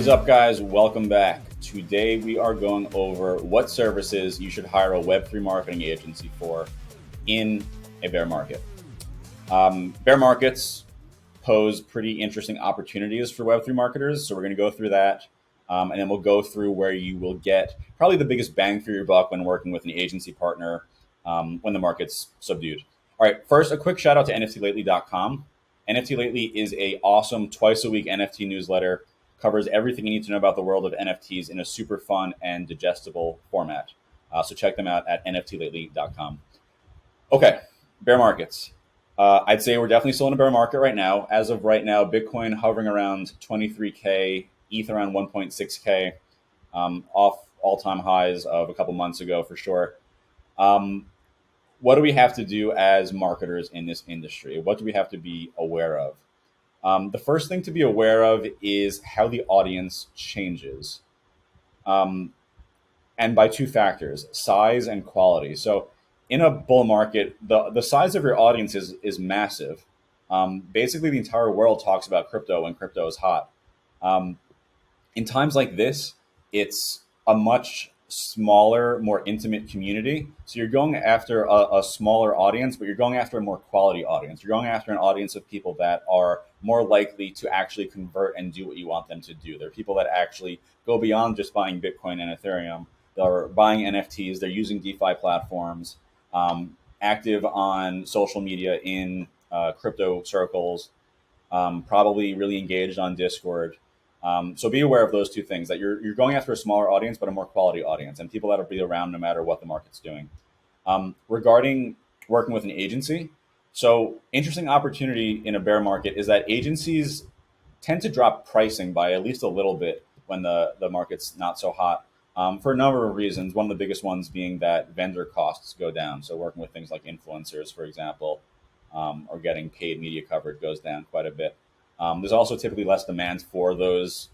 What is up, guys? Welcome back. Today we are going over what services you should hire a Web3 marketing agency for in a bear market. Bear markets pose pretty interesting opportunities for Web3 marketers, so we're going to go through that, and then we'll go through where you will get probably the biggest bang for your buck when working with an agency partner when the market's subdued. All right, first, a quick shout out to NFTlately.com. NFT Lately is a awesome twice-a-week NFT newsletter. Covers everything you need to know about the world of NFTs in a super fun and digestible format. So check them out at NFTlately.com. Okay, bear markets. I'd say we're definitely still in a bear market right now. As of right now, Bitcoin hovering around 23K, ETH around 1.6K, off all-time highs of a couple months ago for sure. What do we have to do as marketers in this industry? What do we have to be aware of? The first thing to be aware of is how the audience changes. And by two factors, size and quality. So in a bull market, the size of your audience is massive. Basically, the entire world talks about crypto when crypto is hot. In times like this, it's a much smaller, more intimate community. So you're going after a smaller audience, but you're going after a more quality audience. You're going after an audience of people that are more likely to actually convert and do what you want them to do. They're people that actually go beyond just buying Bitcoin and Ethereum. They're buying NFTs. They're using DeFi platforms, active on social media in crypto circles, probably really engaged on Discord. So be aware of those two things, that you're going after a smaller audience, but a more quality audience, and people that will be around no matter what the market's doing. Regarding working with an agency, so interesting opportunity in a bear market is that agencies tend to drop pricing by at least a little bit when the market's not so hot, for a number of reasons. One of the biggest ones being that vendor costs go down. So working with things like influencers, for example, or getting paid media coverage goes down quite a bit. There's also typically less demand for those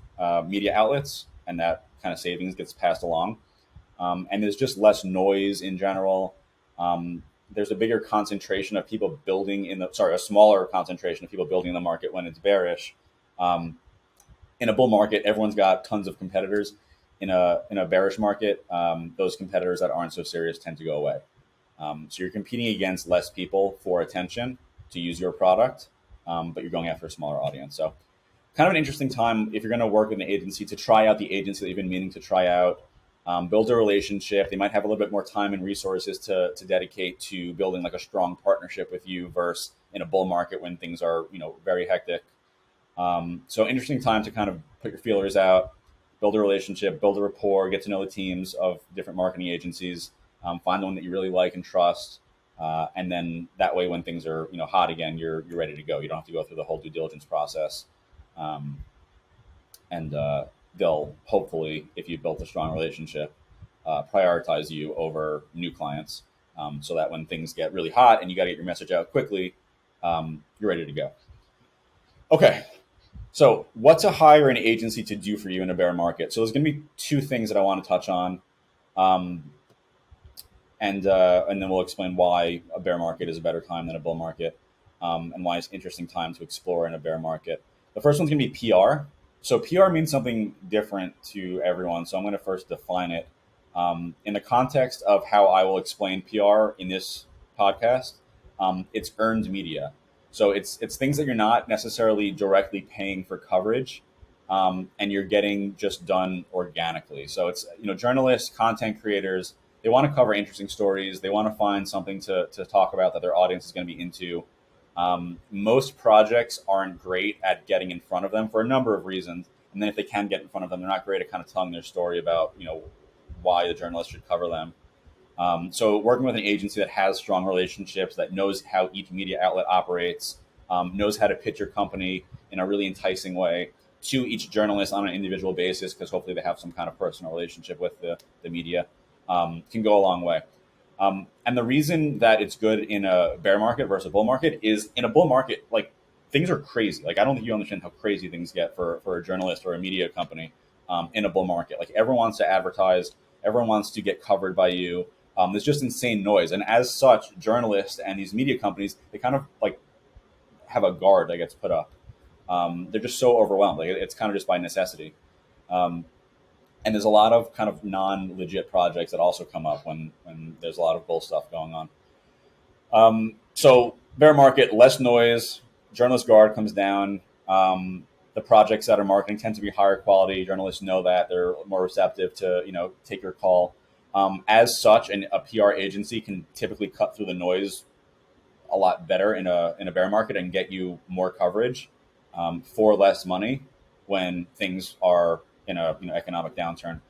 media outlets, and that kind of savings gets passed along. And there's just less noise in general. There's a bigger concentration of people building a smaller concentration of people building in the market when it's bearish. In a bull market, everyone's got tons of competitors. In a bearish market, those competitors that aren't so serious tend to go away. So you're competing against less people for attention to use your product. But you're going after a smaller audience. So kind of an interesting time if you're going to work with an agency to try out the agency that you've been meaning to try out, build a relationship. They might have a little bit more time and resources to dedicate to building like a strong partnership with you versus in a bull market when things are, very hectic. So interesting time to kind of put your feelers out, build a relationship, build a rapport, get to know the teams of different marketing agencies, find the one that you really like and trust. And then that way, when things are hot again, you're ready to go. You don't have to go through the whole due diligence process, and they'll hopefully, if you built a strong relationship, prioritize you over new clients, so that when things get really hot and you got to get your message out quickly, you're ready to go. Okay, so what to hire an agency to do for you in a bear market? So there's going to be two things that I want to touch on. And then we'll explain why a bear market is a better time than a bull market, and why it's an interesting time to explore in a bear market. The first one's going to be PR. So PR means something different to everyone. So I'm going to first define it. In the context of how I will explain PR in this podcast, it's earned media. So it's things that you're not necessarily directly paying for coverage, and you're getting just done organically. So it's journalists, content creators. They want to cover interesting stories. They want to find something to talk about that their audience is going to be into. Most projects aren't great at getting in front of them for a number of reasons. And then if they can get in front of them, they're not great at kind of telling their story about, why the journalist should cover them. So working with an agency that has strong relationships, that knows how each media outlet operates, knows how to pitch your company in a really enticing way to each journalist on an individual basis, because hopefully they have some kind of personal relationship with the media, can go a long way. And the reason that it's good in a bear market versus a bull market is, in a bull market, like, things are crazy. Like, I don't think you understand how crazy things get for a journalist or a media company in a bull market. Like, everyone wants to advertise, everyone wants to get covered by you. There's just insane noise. And as such, journalists and these media companies, they kind of like have a guard that gets put up. They're just so overwhelmed. Like, it's kind of just by necessity. And there's a lot of kind of non-legit projects that also come up when there's a lot of bull stuff going on. So bear market, less noise, journalist guard comes down. The projects that are marketing tend to be higher quality. Journalists know that they're more receptive to, take your call. As such, a PR agency can typically cut through the noise a lot better in a bear market and get you more coverage for less money when things are in a economic downturn.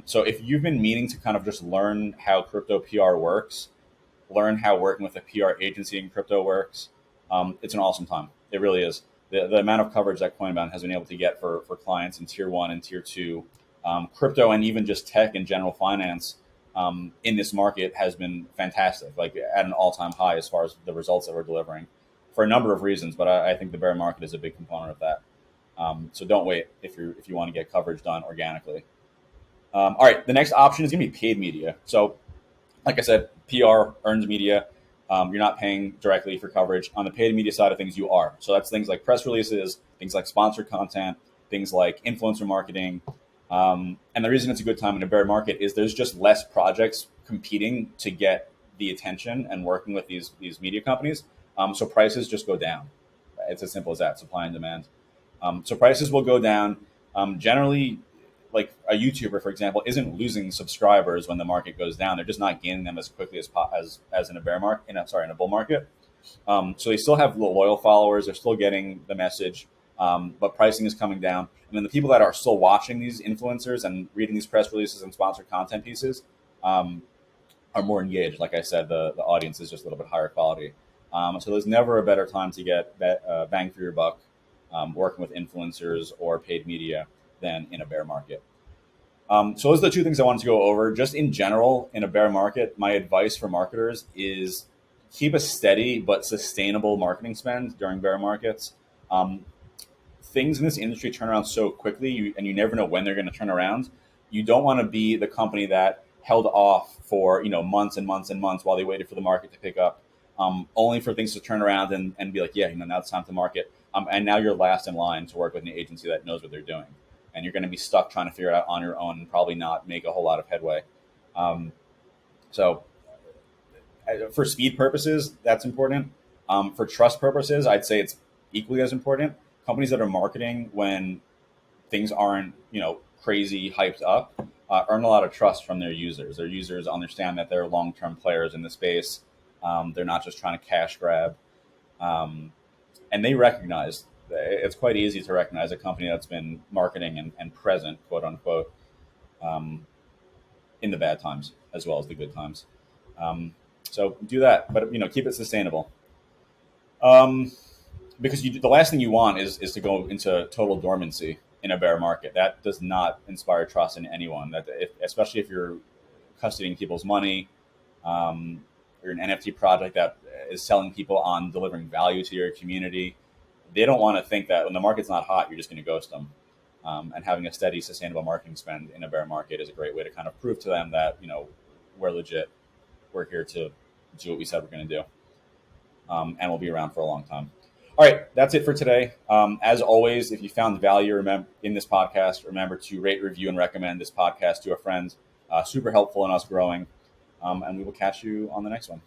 So if you've been meaning to kind of just learn how crypto PR works, learn how working with a PR agency in crypto works, it's an awesome time. It really is. The amount of coverage that Coinbound has been able to get for clients in tier 1 and tier 2, crypto and even just tech and general finance in this market has been fantastic, like at an all-time high as far as the results that we're delivering for a number of reasons. But I think the bear market is a big component of that. So don't wait if you want to get coverage done organically. All right, the next option is going to be paid media. So like I said, PR earns media. You're not paying directly for coverage. On the paid media side of things, you are. So that's things like press releases, things like sponsored content, things like influencer marketing. And the reason it's a good time in a bear market is there's just less projects competing to get the attention and working with these media companies. So prices just go down. It's as simple as that, supply and demand. So prices will go down. Generally, like a YouTuber, for example, isn't losing subscribers when the market goes down. They're just not gaining them as quickly as in a bear market, in a bull market. So they still have loyal followers. They're still getting the message, but pricing is coming down. And then the people that are still watching these influencers and reading these press releases and sponsored content pieces are more engaged. Like I said, the audience is just a little bit higher quality. So there's never a better time to get bang for your buck working with influencers or paid media than in a bear market. So those are the two things I wanted to go over. Just in general, in a bear market, my advice for marketers is keep a steady but sustainable marketing spend during bear markets. Things in this industry turn around so quickly, and you never know when they're going to turn around. You don't want to be the company that held off for months and months and months while they waited for the market to pick up, only for things to turn around and be like, yeah, now it's time to market. And now you're last in line to work with an agency that knows what they're doing. And you're going to be stuck trying to figure it out on your own and probably not make a whole lot of headway. So for speed purposes, that's important. For trust purposes, I'd say it's equally as important. Companies that are marketing when things aren't, crazy hyped up, earn a lot of trust from their users. Their users understand that they're long-term players in the space. They're not just trying to cash grab. And they recognize, it's quite easy to recognize a company that's been marketing and present, quote unquote, in the bad times as well as the good times. So do that, but keep it sustainable. Because the last thing you want is to go into total dormancy in a bear market. That does not inspire trust in anyone. Especially if you're custodying people's money, you're an NFT project that is selling people on delivering value to your community. They don't want to think that when the market's not hot, you're just going to ghost them. And having a steady, sustainable marketing spend in a bear market is a great way to kind of prove to them that we're legit. We're here to do what we said we're going to do, and we'll be around for a long time. All right, that's it for today. As always, if you found value in this podcast, remember to rate, review, and recommend this podcast to a friend. Super helpful in us growing. And we will catch you on the next one.